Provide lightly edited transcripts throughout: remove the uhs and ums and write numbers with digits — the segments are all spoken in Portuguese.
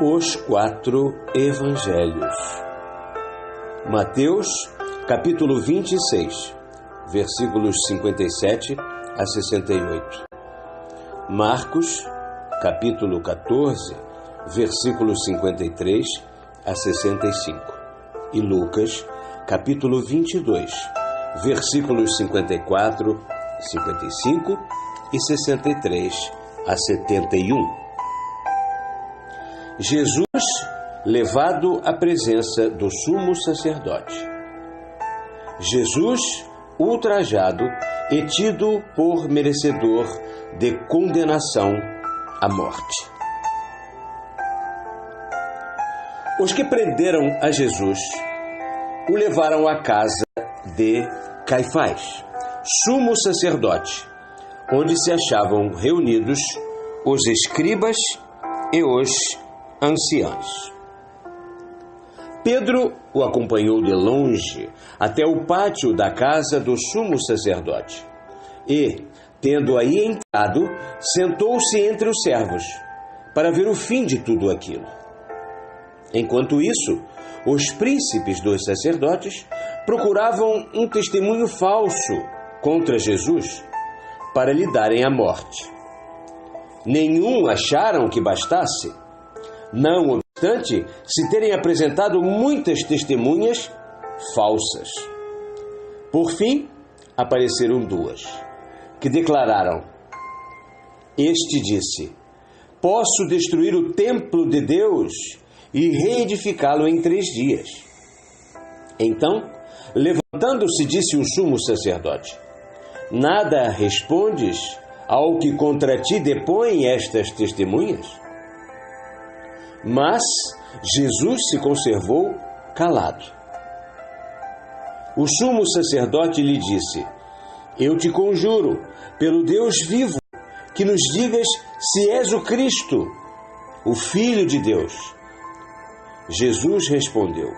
Os quatro evangelhos. Mateus, capítulo 26, versículos 57 a 68. Marcos, capítulo 14, versículos 53 a 65. E Lucas, capítulo 22, versículos 54, 55 e 63 a 71. Jesus levado à presença do sumo sacerdote. Jesus ultrajado e tido por merecedor de condenação à morte. Os que prenderam a Jesus o levaram à casa de Caifás, sumo sacerdote, onde se achavam reunidos os escribas e os anciãos. Pedro o acompanhou de longe até o pátio da casa do sumo sacerdote e, tendo aí entrado, sentou-se entre os servos para ver o fim de tudo aquilo. Enquanto isso, os príncipes dos sacerdotes procuravam um testemunho falso contra Jesus para lhe darem a morte. Nenhum acharam que bastasse. Não obstante, se terem apresentado muitas testemunhas falsas. Por fim, apareceram duas, que declararam: Este disse: Posso destruir o templo de Deus e reedificá-lo em 3 dias. Então, levantando-se, disse o sumo sacerdote: Nada respondes ao que contra ti depõem estas testemunhas? Mas Jesus se conservou calado. O sumo sacerdote lhe disse: Eu te conjuro, pelo Deus vivo, que nos digas se és o Cristo, o Filho de Deus. Jesus respondeu: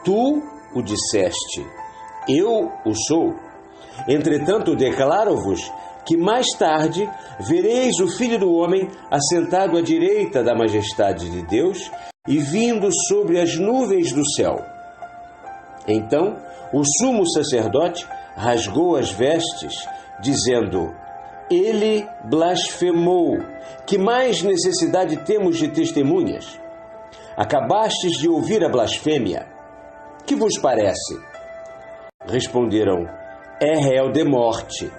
Tu o disseste, eu o sou. Entretanto, declaro-vos que mais tarde vereis o Filho do Homem assentado à direita da majestade de Deus e vindo sobre as nuvens do céu. Então o sumo sacerdote rasgou as vestes, dizendo: Ele blasfemou. Que mais necessidade temos de testemunhas? Acabastes de ouvir a blasfêmia. Que vos parece? Responderam: É réu de morte.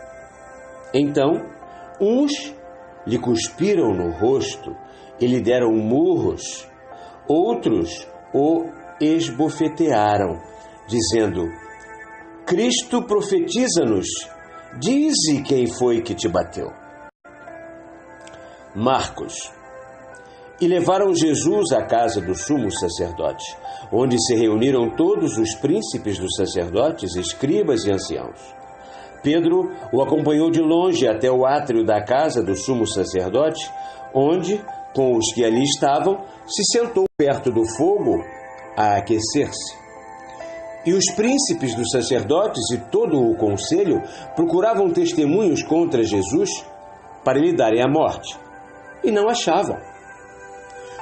Então, uns lhe cuspiram no rosto e lhe deram murros, outros o esbofetearam, dizendo: Cristo, profetiza-nos, dize quem foi que te bateu. Marcos. E levaram Jesus à casa do sumo sacerdote, onde se reuniram todos os príncipes dos sacerdotes, escribas e anciãos. Pedro o acompanhou de longe até o átrio da casa do sumo sacerdote, onde, com os que ali estavam, se sentou perto do fogo a aquecer-se. E os príncipes dos sacerdotes e todo o conselho procuravam testemunhos contra Jesus para lhe darem a morte, e não achavam.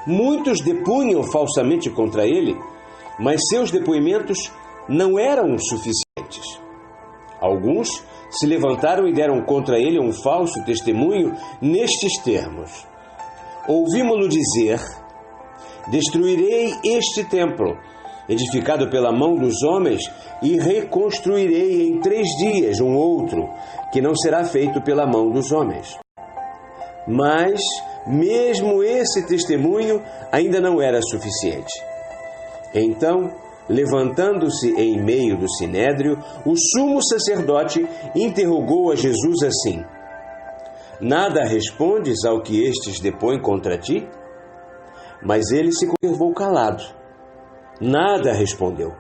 Muitos depunham falsamente contra ele, mas seus depoimentos não eram suficientes. Alguns se levantaram e deram contra ele um falso testemunho nestes termos: Ouvimo-lo dizer: Destruirei este templo, edificado pela mão dos homens, e reconstruirei em 3 dias um outro, que não será feito pela mão dos homens. Mas, mesmo esse testemunho ainda não era suficiente. Então, levantando-se em meio do sinédrio, o sumo sacerdote interrogou a Jesus assim: Nada respondes ao que estes depõem contra ti? Mas ele se conservou calado. Nada respondeu.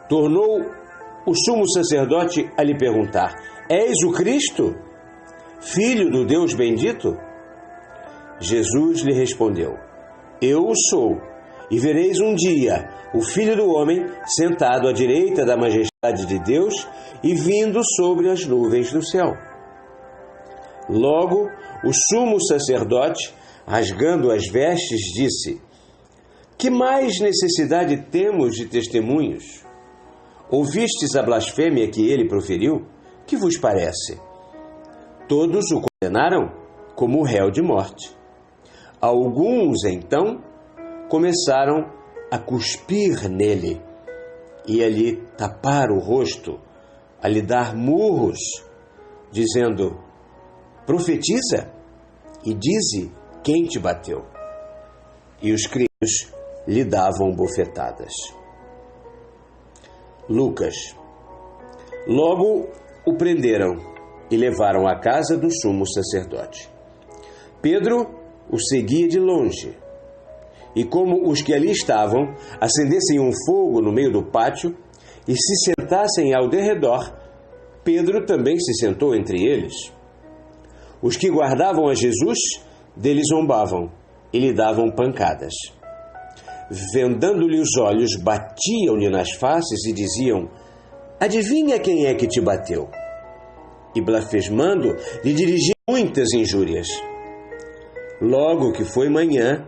Tornou o sumo sacerdote a lhe perguntar: És o Cristo, Filho do Deus bendito? Jesus lhe respondeu: Eu o sou. E vereis um dia o Filho do Homem sentado à direita da majestade de Deus e vindo sobre as nuvens do céu. Logo, o sumo sacerdote, rasgando as vestes, disse: Que mais necessidade temos de testemunhos? Ouvistes a blasfêmia que ele proferiu? Que vos parece? Todos o condenaram como réu de morte. Alguns, então, começaram a cuspir nele e a lhe tapar o rosto, a lhe dar murros, dizendo: profetiza e dize quem te bateu. E os criados lhe davam bofetadas. Lucas. Logo o prenderam e levaram à casa do sumo sacerdote. Pedro o seguia de longe, e como os que ali estavam acendessem um fogo no meio do pátio e se sentassem ao derredor, Pedro também se sentou entre eles. Os que guardavam a Jesus dele zombavam e lhe davam pancadas. Vendando-lhe os olhos, batiam-lhe nas faces e diziam: adivinha quem é que te bateu? E blasfemando, lhe dirigiam muitas injúrias. Logo que foi manhã,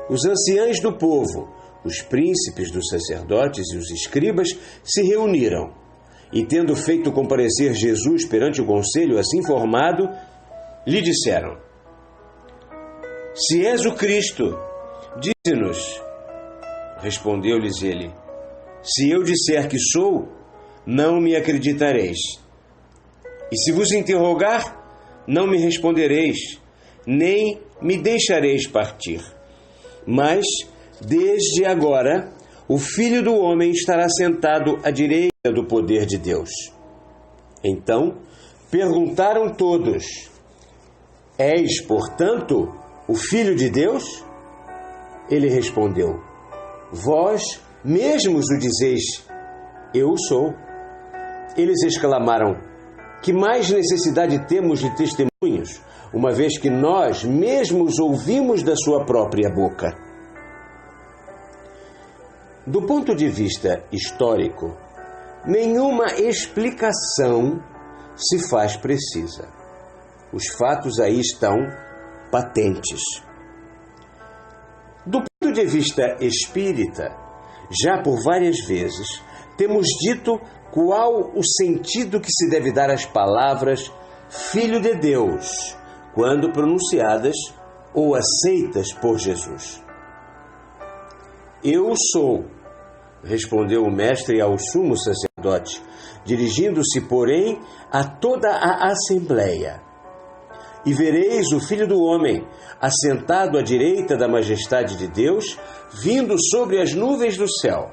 os anciãos do povo, os príncipes dos sacerdotes e os escribas se reuniram, e tendo feito comparecer Jesus perante o conselho assim formado, lhe disseram: se és o Cristo, dize-nos. Respondeu-lhes ele: se eu disser que sou, não me acreditareis. E se vos interrogar, não me respondereis, nem me deixareis partir. Mas, desde agora, o Filho do Homem estará sentado à direita do poder de Deus. Então, perguntaram todos: és, portanto, o Filho de Deus? Ele respondeu: vós mesmos o dizeis, eu sou. Eles exclamaram: que mais necessidade temos de testemunhos, uma vez que nós mesmos ouvimos da sua própria boca? Do ponto de vista histórico, nenhuma explicação se faz precisa. Os fatos aí estão patentes. Do ponto de vista espírita, já por várias vezes temos dito qual o sentido que se deve dar às palavras Filho de Deus, quando pronunciadas ou aceitas por Jesus. Eu sou, respondeu o mestre ao sumo sacerdote, dirigindo-se, porém, a toda a assembleia. E vereis o Filho do Homem, assentado à direita da majestade de Deus, vindo sobre as nuvens do céu.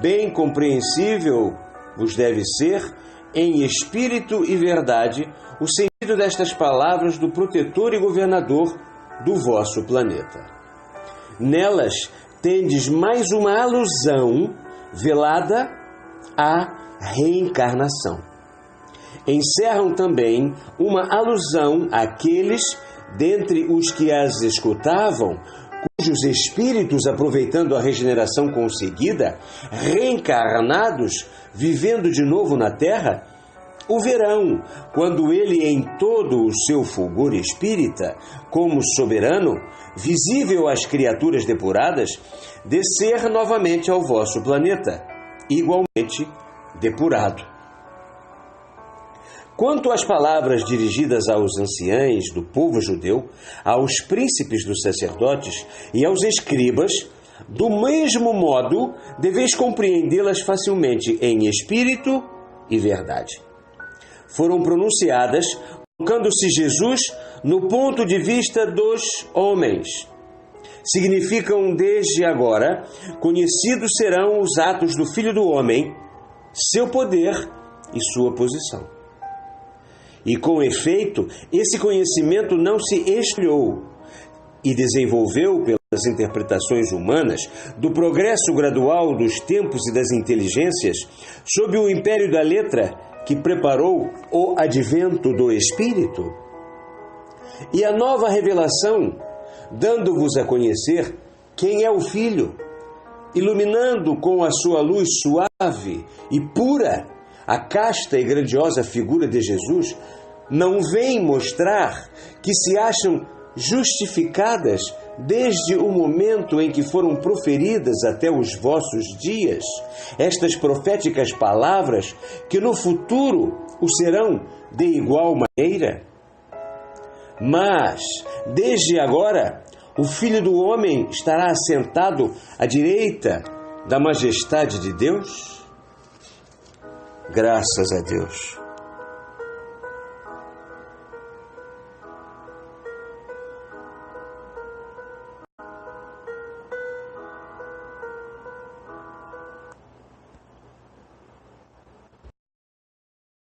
Bem compreensível vos deve ser, em espírito e verdade, o sentido destas palavras do protetor e governador do vosso planeta. Nelas tendes mais uma alusão velada à reencarnação. Encerram também uma alusão àqueles dentre os que as escutavam, cujos espíritos, aproveitando a regeneração conseguida, reencarnados, vivendo de novo na Terra, o verão, quando ele, em todo o seu fulgor espírita, como soberano, visível às criaturas depuradas, descer novamente ao vosso planeta, igualmente depurado. Quanto às palavras dirigidas aos anciães do povo judeu, aos príncipes dos sacerdotes e aos escribas, do mesmo modo deveis compreendê-las facilmente em espírito e verdade. Foram pronunciadas colocando-se Jesus no ponto de vista dos homens. Significam desde agora: conhecidos serão os atos do Filho do Homem, seu poder e sua posição. E com efeito, esse conhecimento não se espalhou e desenvolveu pelas interpretações humanas do progresso gradual dos tempos e das inteligências sob o império da letra que preparou o advento do Espírito. E a nova revelação, dando-vos a conhecer quem é o Filho, iluminando com a sua luz suave e pura a casta e grandiosa figura de Jesus, não vem mostrar que se acham justificadas desde o momento em que foram proferidas até os vossos dias, estas proféticas palavras, que no futuro o serão de igual maneira? Mas, desde agora, o Filho do Homem estará assentado à direita da majestade de Deus? Graças a Deus.